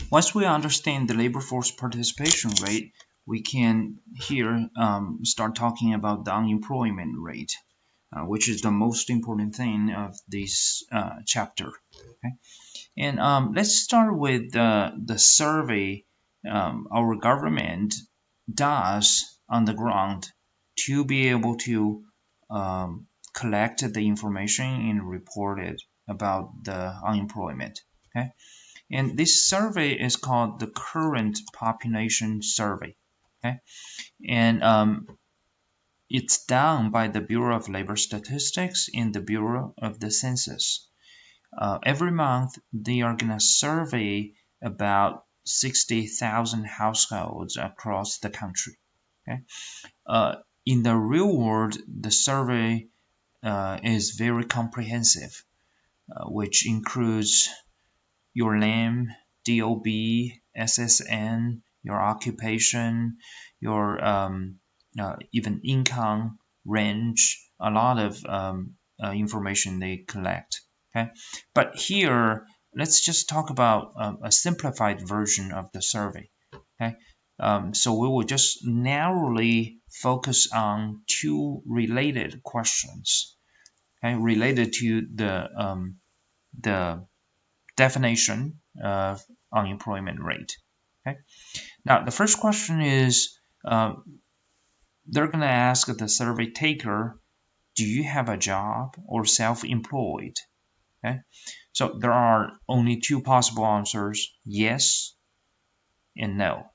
Once we understand the labor force participation rate, we can here start talking about the unemployment rate, which is the most important thing of this chapter. Okay? And let's start with the survey our government does on the ground to be able to collect the information and report it about the unemployment. Okay, and this survey is called the Current Population Survey. Okay, and it's done by the Bureau of Labor Statistics and the Bureau of the Census. Every month, they are going to survey about 60,000 households across the country. Okay? In the real world, the survey is very comprehensive, which includes your name, DOB, SSN, your occupation, your even income range, a lot of information they collect. Okay, but here let's just talk about a simplified version of the survey. Okay, so we will just narrowly focus on two related questions. Okay, related to the definition of unemployment rate. Okay, now the first question is they're going to ask the survey taker, do you have a job or self-employed? Okay, so there are only two possible answers, yes and no.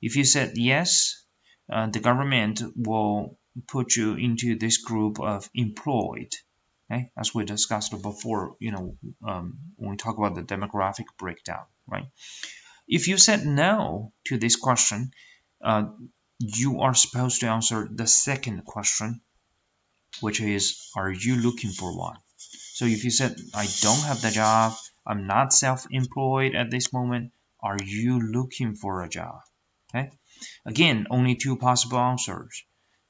If you said yes, the government will put you into this group of employed. Okay, as we discussed before, when we talk about the demographic breakdown, right? If you said no to this question, you are supposed to answer the second question, which is, are you looking for one? So if you said, I don't have the job, I'm not self-employed at this moment, are you looking for a job? Okay. Again, only two possible answers.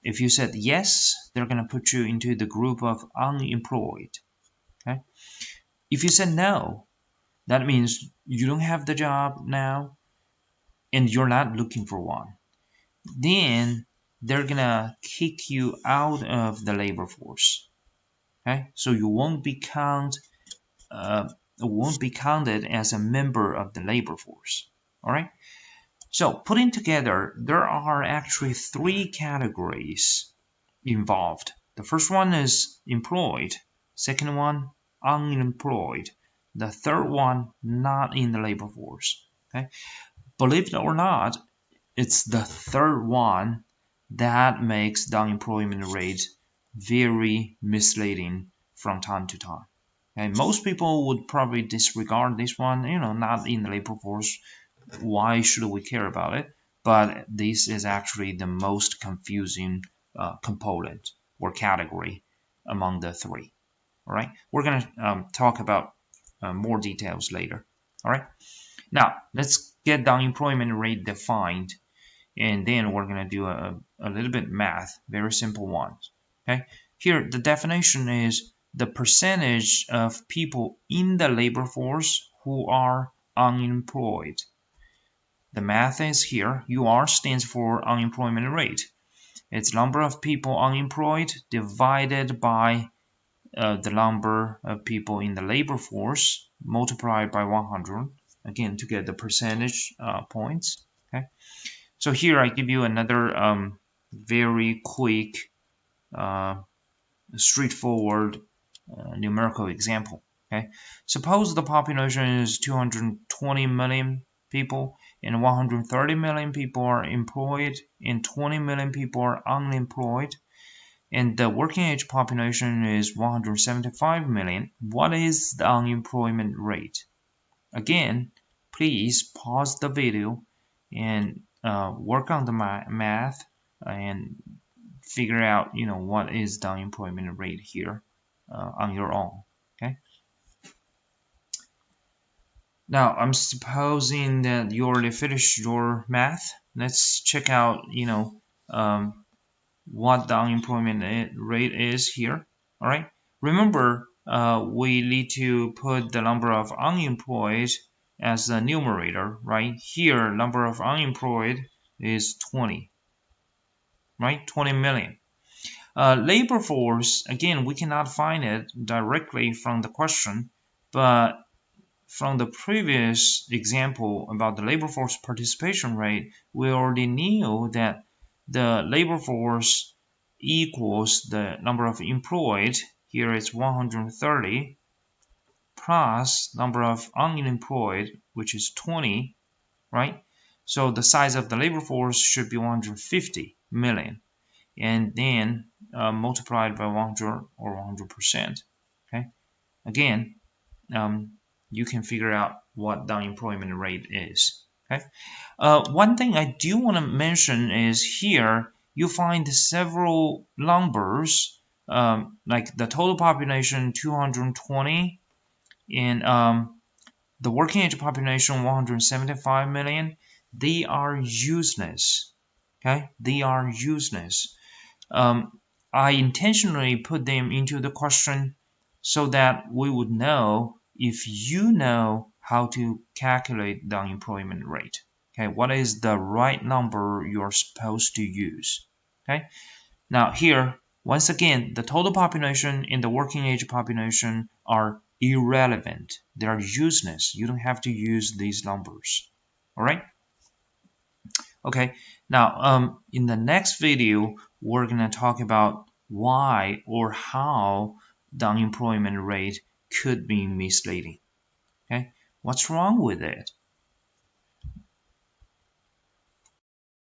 If you said yes, they're going to put you into the group of unemployed. Okay. If you said no, that means you don't have the job now and you're not looking for one. Then they're going to kick you out of the labor force. Okay. So you won't be counted as a member of the labor force. All right. So putting together, there are actually three categories involved. The first one is employed, second one unemployed, the third one not in the labor force. Okay, believe it or not, it's the third one that makes the unemployment rate very misleading from time to time. Okay, most people would probably disregard this one, not in the labor force. Why should we care about it? But this is actually the most confusing component or category among the three. All right, we're going to talk about more details later. All right, now let's get the unemployment rate defined, and then we're going to do a little bit math, very simple ones. Okay, here the definition is the percentage of people in the labor force who are unemployed. The math is here. UR stands for unemployment rate. It's number of people unemployed divided by the number of people in the labor force multiplied by 100, again to get the percentage points. Okay, so here I give you another very quick straightforward numerical example. Okay, suppose the population is 220 million people and 130 million people are employed and 20 million people are unemployed, and the working age population is 175 million. What is the unemployment rate? Again, please pause the video and work on the math and figure out what is the unemployment rate here on your own. Okay, now I'm supposing that you already finished your math. Let's check out what the unemployment rate is here. All right, remember we need to put the number of unemployed as the numerator, right? Here, number of unemployed is 20, right? 20 million. Labor force, again, we cannot find it directly from the question, but from the previous example about the labor force participation rate, we already knew that the labor force equals the number of employed, here it's 130, plus number of unemployed, which is 20, right? So the size of the labor force should be 150 million, and then multiplied by 100 or 100%. Okay, again, you can figure out what the unemployment rate is. Okay, one thing I do want to mention is here you find several numbers, like the total population 220 and the working age population 175 million. They are useless. Okay, they are useless. I intentionally put them into the question so that we would know if you know how to calculate the unemployment rate. Okay, what is the right number you're supposed to use? Okay, now here, once again, the total population and the working age population are irrelevant. They are useless. You don't have to use these numbers. All right? Okay, now in the next video, we're going to talk about why or how the unemployment rate could be misleading. Okay, what's wrong with it?